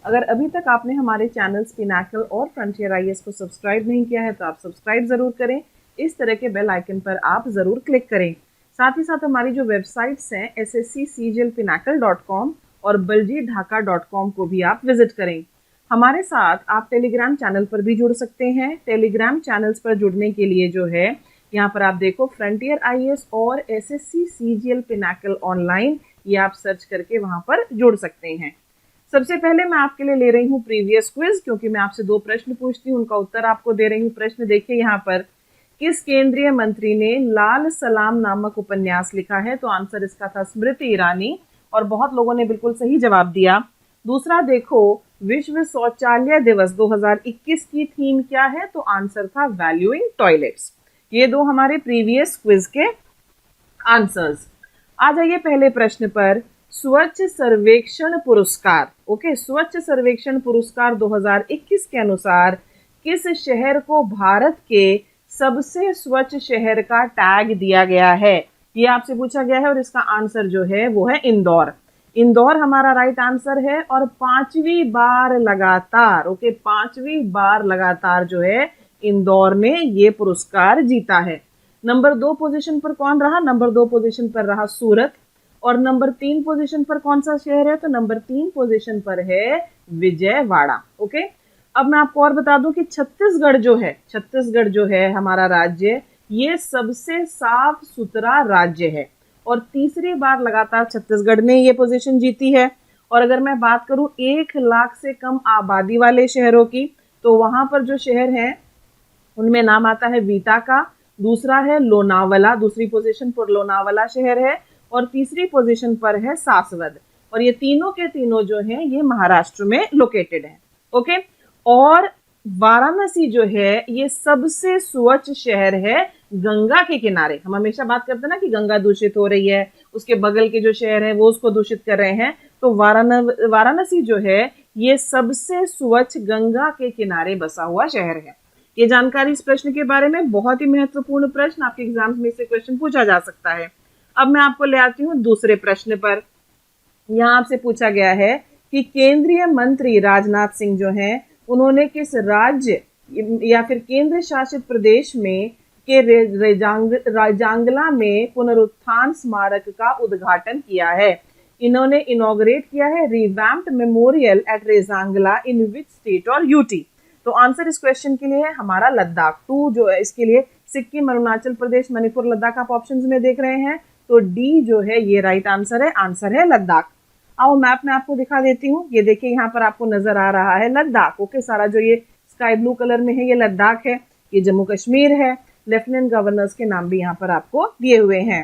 अगर अभी तक आपने हमारे चैनल्स पिनाकल और फ्रंटियर आईएएस को सब्सक्राइब नहीं किया है तो आप सब्सक्राइब ज़रूर करें। इस तरह के बेल आइकन पर आप ज़रूर क्लिक करें। साथ ही साथ हमारी जो वेबसाइट्स हैं sscglpinacle.com और baljeetdhaka.com को भी आप विजिट करें। हमारे साथ आप टेलीग्राम चैनल पर भी जुड़ सकते हैं। टेलीग्राम चैनल्स पर जुड़ने के लिए जो है यहाँ पर आप देखो फ्रंटियर आईएएस और एसएससी सीजीएल पिनाकल ऑनलाइन, ये आप सर्च करके वहां पर जुड़ सकते हैं। सबसे पहले मैं आपके लिए ले रही हूँ प्रीवियस क्विज, क्योंकि मैं आपसे 2 प्रश्न पूछती हूँ, उनका उत्तर आपको दे रही हूँ। प्रश्न देखिए यहाँ पर, किस केंद्रीय मंत्री ने लाल सलाम नामक उपन्यास लिखा है? तो आंसर इसका था स्मृति ईरानी, और बहुत लोगों ने बिल्कुल सही जवाब दिया। दूसरा देखो, विश्व शौचालय दिवस 2021 की थीम क्या है? तो आंसर था वैल्यूइंग टॉयलेट्स। ये 2 हमारे प्रीवियस क्विज के आंसर्स। आ जाइए पहले प्रश्न पर। स्वच्छ सर्वेक्षण पुरस्कार, ओके, स्वच्छ सर्वेक्षण पुरस्कार 2021 के अनुसार किस शहर को भारत के सबसे स्वच्छ शहर का टैग दिया गया है? ये आपसे पूछा गया है और इसका आंसर जो है वो है इंदौर। इंदौर हमारा राइट आंसर है, और 5वीं बार लगातार, ओके, 5वीं बार लगातार जो है इंदौर ने ये पुरस्कार जीता है। नंबर 2 पोजीशन पर कौन रहा? नंबर 2 पोजीशन पर रहा सूरत। और नंबर 3 पोजीशन पर कौन सा शहर है? तो नंबर 3 पोजीशन पर है विजयवाड़ा। ओके, अब मैं आपको और बता दूं कि छत्तीसगढ़ जो है हमारा राज्य, ये सबसे साफ सुथरा राज्य है, और तीसरी बार लगातार छत्तीसगढ़ ने ये पोजीशन जीती है। और अगर मैं बात करूं 1 लाख से कम आबादी वाले शहरों की, तो वहां पर जो शहर हैं उनमें नाम आता है वीता का, दूसरा है लोनावला, दूसरी पोजीशन पर लोनावला शहर है, और तीसरी पोजीशन पर है सासवद। और ये तीनों के तीनों जो हैं ये महाराष्ट्र में लोकेटेड हैं। ओके, और वाराणसी जो है ये सबसे स्वच्छ शहर है गंगा के किनारे। हम हमेशा बात करते हैं ना कि गंगा दूषित हो रही है, उसके बगल के जो शहर हैं वो उसको दूषित कर रहे हैं, तो वाराणसी जो है ये सबसे स्वच्छ गंगा के किनारे बसा हुआ शहर है। ये जानकारी इस प्रश्न के बारे में, बहुत ही महत्वपूर्ण प्रश्न, आपके एग्जाम्स में से क्वेश्चन पूछा जा सकता है। अब मैं आपको ले आती हूँ दूसरे प्रश्न पर। यहाँ आपसे पूछा गया है कि केंद्रीय मंत्री राजनाथ सिंह जो हैं उन्होंने किस राज्य या फिर केंद्र शासित प्रदेश में के रेजांगला में पुनरुत्थान स्मारक का उद्घाटन किया है? इन्होंने इनॉग्रेट किया है revamped memorial at Rezang La in which state और यूटी? तो आंसर इस क्वेश्चन के लिए है हमारा लद्दाख। 2 जो है इसके लिए सिक्किम, अरुणाचल प्रदेश, मणिपुर, लद्दाख आप ऑप्शंस में देख रहे हैं, तो डी जो है ये राइट आंसर है, आंसर है लद्दाख। आओ मैप में आपको दिखा देती हूँ। ये देखिए यहाँ पर आपको नजर आ रहा है लद्दाख। ओके, सारा जो ये स्काई ब्लू कलर में है ये लद्दाख है, ये जम्मू कश्मीर है। लेफ्टिनेंट गवर्नर्स के नाम भी यहाँ पर आपको दिए हुए हैं।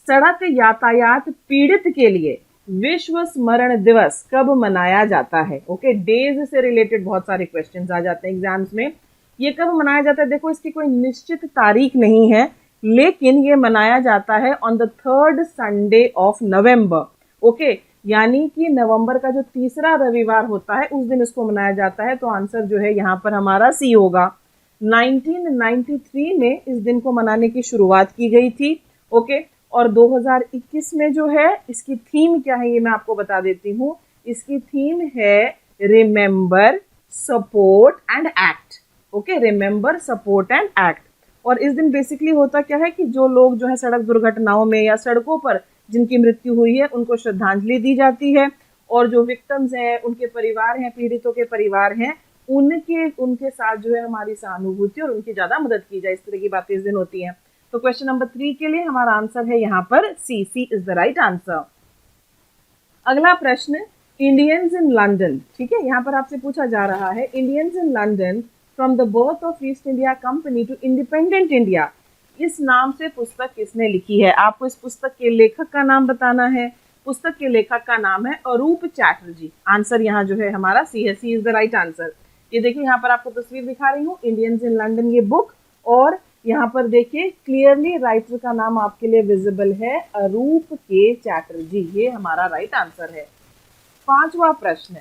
सड़क यातायात पीड़ित के लिए विश्व स्मरण दिवस कब मनाया जाता है? ओके, डेज से रिलेटेड बहुत सारे क्वेश्चंस आ जाते हैं एग्जाम्स में। ये कब मनाया जाता है? देखो, इसकी कोई निश्चित तारीख नहीं है, लेकिन ये मनाया जाता है on the 3rd Sunday of November. Okay, यानी कि नवंबर का जो तीसरा रविवार होता है उस दिन इसको मनाया जाता है। तो आंसर जो है यहाँ पर हमारा सी होगा। 1993 में इस दिन को मनाने की शुरुआत की गई थी। ओके, और 2021 में जो है इसकी थीम क्या है ये मैं आपको बता देती हूँ। इसकी थीम है remember, support and act. Okay, remember, support and act. और इस दिन बेसिकली होता क्या है कि जो लोग जो है सड़क दुर्घटनाओं में या सड़कों पर जिनकी मृत्यु हुई है उनको श्रद्धांजलि दी जाती है, और जो विक्टिम्स हैं, उनके परिवार हैं, पीड़ितों के परिवार हैं, उनके साथ जो है हमारी सहानुभूति और उनकी ज्यादा मदद की जाए, इस तरह की बातें इस दिन होती हैं। तो क्वेश्चन नंबर 3 के लिए हमारा आंसर है यहाँ पर सी इज द राइट आंसर। अगला प्रश्न, इंडियंस इन लंदन, ठीक है, यहाँ पर आपसे पूछा जा रहा है Indians in London from the birth of East India Company to independent India, इस नाम से पुस्तक किसने लिखी है? आपको इस पुस्तक के लेखक का नाम बताना है। पुस्तक के लेखक का नाम है अरूप चैटर्जी। आंसर यहाँ जो है हमारा सी है, सी इज द राइट आंसर। ये देखिए यहाँ पर आपको तस्वीर दिखा रही हूँ, इंडियंस इन लंदन ये बुक, और यहाँ पर देखिए क्लियरली राइटर का नाम आपके लिए विजिबल है, अरूप के चैटर्जी, ये हमारा राइट आंसर है। 5वां प्रश्न,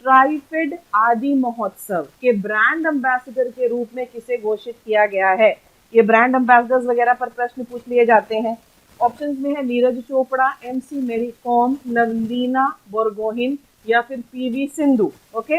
ट्राइफेड आदि महोत्सव के ब्रांड एम्बेसडर के रूप में किसे घोषित किया गया है? ये ब्रांड एम्बेसडर्स वगैरह पर प्रश्न पूछ लिए जाते हैं। ऑप्शंस में है नीरज चोपड़ा, MC मेरी कॉम, नवलीना बोरगोहिन, या फिर पीवी सिंधु। ओके,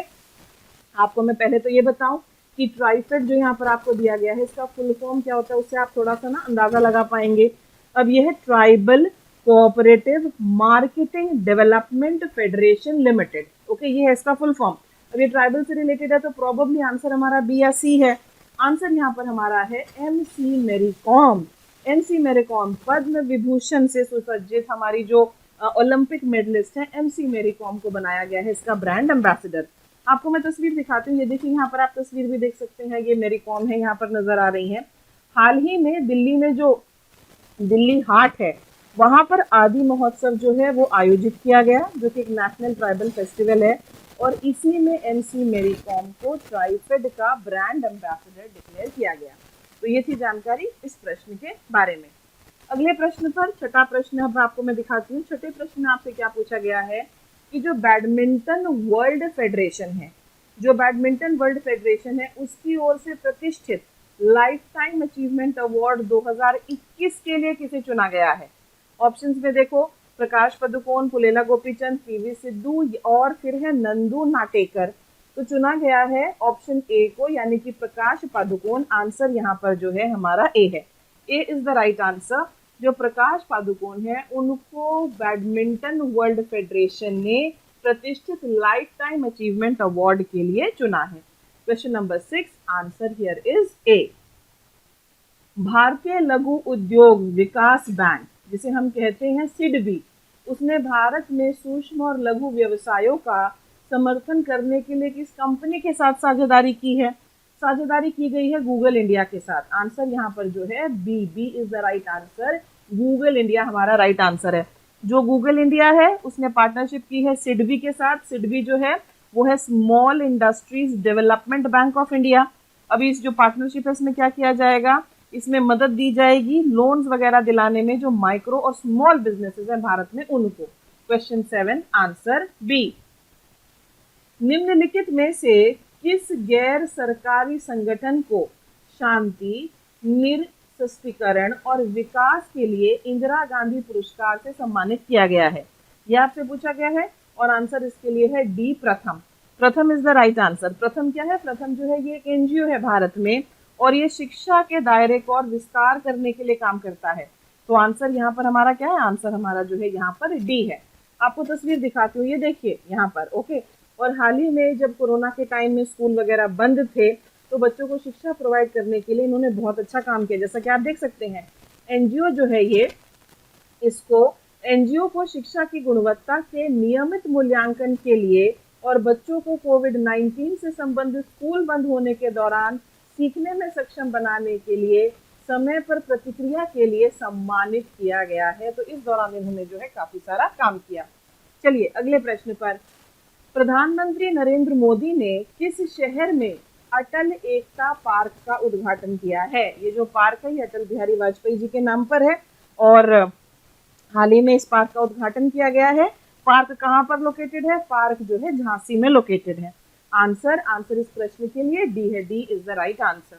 आपको मैं पहले तो ये बताऊं कि ट्राइफेड जो यहाँ पर आपको दिया गया है इसका फुल फॉर्म क्या होता है, उससे आप थोड़ा सा ना अंदाजा लगा पाएंगे। अब यह है tribal cooperative marketing development federation limited. Okay, ये है इसका फुल फॉर्म। अब ये ट्राइबल से रिलेटेड है तो प्रोबेबली आंसर हमारा बी या सी है। आंसर यहाँ पर हमारा है MC मैरी कॉम। MC मैरी कॉम पद्म विभूषण से सुसज्जित हमारी जो ओलंपिक मेडलिस्ट है MC मैरी कॉम को बनाया गया है इसका ब्रांड एम्बेसडर। आपको मैं तस्वीर दिखाती हूँ, ये देखिए यहाँ पर आप तस्वीर भी देख सकते हैं, ये मैरी कॉम है यहाँ पर नजर आ रही है। हाल ही में दिल्ली में जो दिल्ली हाट है वहां पर आदि महोत्सव जो है वो आयोजित किया गया, जो कि एक नेशनल ट्राइबल फेस्टिवल है, और इसी में MC मैरी कॉम को ट्राइफेड का ब्रांड एम्बेसडर डिक्लेयर किया गया। तो ये थी जानकारी इस प्रश्न के बारे में। अगले प्रश्न पर, छठा प्रश्न अब आपको मैं दिखाती हूँ। छठे प्रश्न में आपसे क्या पूछा गया है कि जो बैडमिंटन वर्ल्ड फेडरेशन है, जो बैडमिंटन वर्ल्ड फेडरेशन है उसकी ओर से प्रतिष्ठित लाइफ टाइम अचीवमेंट अवार्ड 2021 के लिए किसे चुना गया है। ऑप्शंस में देखो, प्रकाश पदुकोण, पुलेला गोपीचंद, पीवी सिद्धू और फिर है नंदू नाटेकर। तो चुना गया है ऑप्शन ए को, यानी कि प्रकाश पादुकोण। आंसर यहाँ पर जो है हमारा ए है। ए इज द राइट आंसर। जो प्रकाश पादुकोण है उनको बैडमिंटन वर्ल्ड फेडरेशन ने प्रतिष्ठित लाइफ टाइम अचीवमेंट अवार्ड के लिए चुना है। Question number 6, answer here is a. भारतीय लघु उद्योग विकास बैंक, जिसे हम कहते हैं सिडबी, उसने भारत में सूक्ष्म और लघु व्यवसायों का समर्थन करने के लिए किस कंपनी के साथ साझेदारी की है। साझेदारी की गई है गूगल इंडिया के साथ। आंसर यहाँ पर जो है B, B is the right answer. Google India हमारा राइट आंसर है। जो गूगल इंडिया है उसने पार्टनरशिप की है सिडबी के साथ। सिडबी जो है वो है small industries development bank of India. अभी इस जो पार्टनरशिप है इसमें क्या किया जाएगा, इसमें मदद दी जाएगी लोन्स वगैरह दिलाने में जो माइक्रो और स्मॉल बिजनेसेस हैं भारत में उनको। Question 7, answer B. निम्नलिखित में से किस गैर सरकारी संगठन को शांति, निरसस्तीकरण और विकास के लिए इंदिरा गांधी पुरस्कार से सम्मानित किया गया है? यह आपसे पूछा गया है और आंसर इसके लिए है डी, प्रथम। प्रथम इज द राइट आंसर। प्रथम क्या है, प्रथम जो है ये एक एनजीओ है भारत में और ये शिक्षा के दायरे को और विस्तार करने के लिए काम करता है। तो आंसर यहाँ पर हमारा क्या है, आंसर हमारा जो है यहाँ पर डी है। आपको तस्वीर दिखाती हूँ, ये देखिए यहाँ पर। ओके, और हाल ही में जब कोरोना के टाइम में स्कूल वगैरह बंद थे तो बच्चों को शिक्षा प्रोवाइड करने के लिए इन्होंने बहुत अच्छा काम किया। जैसा कि आप देख सकते हैं एनजीओ जो है ये, इसको एनजीओ को शिक्षा की गुणवत्ता के नियमित मूल्यांकन के लिए और बच्चों को कोविड-19 से संबंधित स्कूल बंद होने के दौरान सीखने में सक्षम बनाने के लिए समय पर प्रतिक्रिया के लिए सम्मानित किया गया है। तो इस दौरान इन्होंने जो है काफी सारा काम किया। चलिए अगले प्रश्न पर। प्रधानमंत्री नरेंद्र मोदी ने किस शहर में अटल एकता पार्क का उद्घाटन किया है? ये जो पार्क है ये अटल बिहारी वाजपेयी जी के नाम पर है और हाल ही में इस पार्क का उद्घाटन किया गया है। पार्क कहाँ पर लोकेटेड है? पार्क जो है झांसी में लोकेटेड है। आंसर इस प्रश्न के लिए डी है। D is the right answer.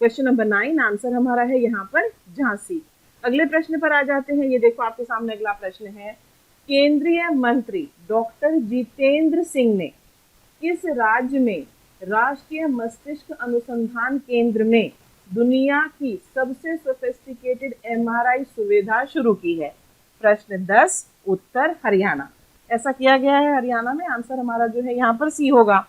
Question number 9, answer हमारा है यहाँ पर झांसी। अगले प्रश्न पर आ जाते हैं। ये देखो आपके सामने अगला प्रश्न है। केंद्रीय मंत्री डॉक्टर जितेंद्र सिंह ने किस राज्य में राष्ट्रीय मस्तिष्क अनुसंधान केंद्र में दुनिया की सबसे सोफिस्टिकेटेड MRI सुविधा शुरू की है? प्रश्न 10, उत्तर हरियाणा। ऐसा किया गया है हरियाणा में। आंसर हमारा जो है यहाँ पर सी होगा।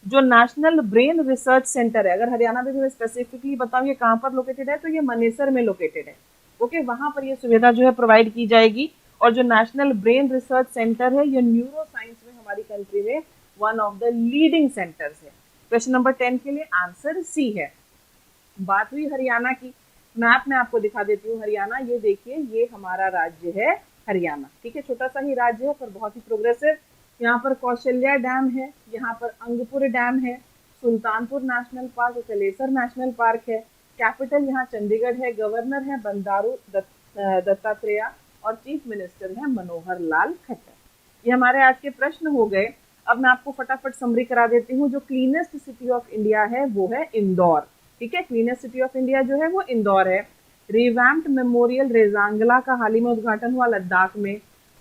जो नेशनल ब्रेन रिसर्च सेंटर है, अगर हरियाणा में मैं स्पेसिफिकली बताऊँ ये कहाँ पर लोकेटेड है तो ये मनेसर में लोकेटेड है। ओके, वहां पर ये सुविधा जो है प्रोवाइड की जाएगी। और जो नेशनल ब्रेन रिसर्च सेंटर है ये न्यूरो साइंस में हमारी कंट्री में one of the leading centres है। क्वेश्चन नंबर 10 के लिए आंसर सी है। बात हुई हरियाणा की, मैप में आपको दिखा देती हूँ हरियाणा। ये देखिए ये हमारा राज्य है हरियाणा। ठीक है, छोटा सा ही राज्य है पर बहुत ही प्रोग्रेसिव। यहाँ पर कौशल्या डैम है, यहाँ पर अंगपुर डैम है, Sultanpur national park, Kalesar national park है। कैपिटल यहाँ चंडीगढ़ है, गवर्नर है बंडारू दत्तात्रेय और चीफ मिनिस्टर है मनोहर लाल खट्टर। ये हमारे आज के प्रश्न हो गए। अब मैं आपको फटाफट समरी करा देती हूँ। जो क्लीनेस्ट सिटी ऑफ इंडिया है वो है इंदौर। ठीक है, क्लीनेस्ट सिटी ऑफ इंडिया जो है वो इंदौर है। रिवैम्प्ड मेमोरियल रेजांगला का हाल ही में उद्घाटन हुआ लद्दाख में।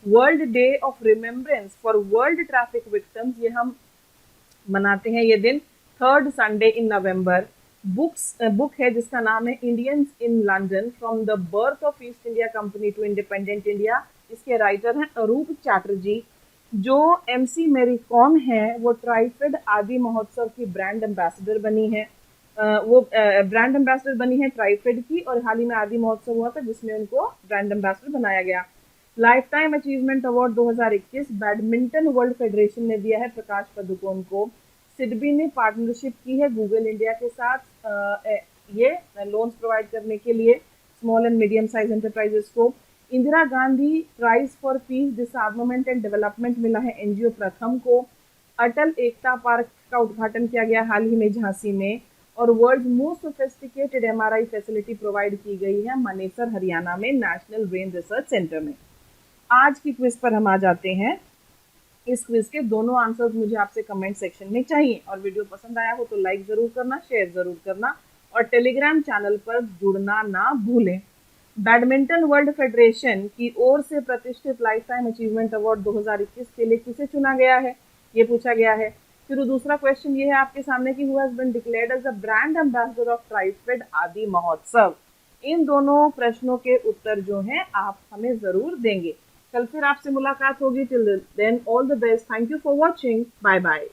World day of remembrance for world traffic victims, ये हम मनाते हैं ये दिन third Sunday in November. Book है जिसका नाम है Indians in London from the birth of East India Company to independent India. इसके राइटर हैं अरूप चैटर्जी। जो एमसी मेरी कॉम है वो ट्राइफेड आदि महोत्सव की ब्रांड एम्बेसडर बनी है। वो ब्रांड एम्बेसडर बनी है ट्राइफेड की, और हाल ही में आदि महोत्सव हुआ था जिसमें उनको ब्रांड एम्बेसडर बनाया गया। Life time achievement award 2021 badminton world federation ने दिया है प्रकाश पादुकोण को। सिडबी ने पार्टनरशिप की है गूगल इंडिया के साथ ये लोन्स प्रोवाइड करने के लिए small and medium size enterprises को। Indira Gandhi prize for peace disarmament and development मिला है एनजीओ प्रथम को। अटल एकता पार्क का उद्घाटन किया गया हाल ही में झांसी में। और world most sophisticated MRI facility provide की गई है मनेसर हरियाणा में नेशनल ब्रेन रिसर्च सेंटर में। आज की क्विज पर हम आ जाते हैं। इस क्विज के दोनों आंसर्स मुझे आपसे कमेंट सेक्शन में चाहिए, और वीडियो पसंद आया हो तो लाइक जरूर करना, शेयर जरूर करना, और टेलीग्राम चैनल पर जुड़ना ना भूलें। बैडमिंटन वर्ल्ड फेडरेशन की ओर से प्रतिष्ठित लाइफ टाइम अचीवमेंट अवार्ड 2021 के लिए किसे चुना गया है, ये पूछा गया है। फिर दूसरा क्वेश्चन ये है आपके सामने कि who has been declared as the brand ambassador of TRIFED Aadi Mahotsav. इन दोनों प्रश्नों के उत्तर जो हैं आप हमें जरूर देंगे। कल फिर आपसे मुलाकात होगी। Till then all the best, thank you for watching, bye bye.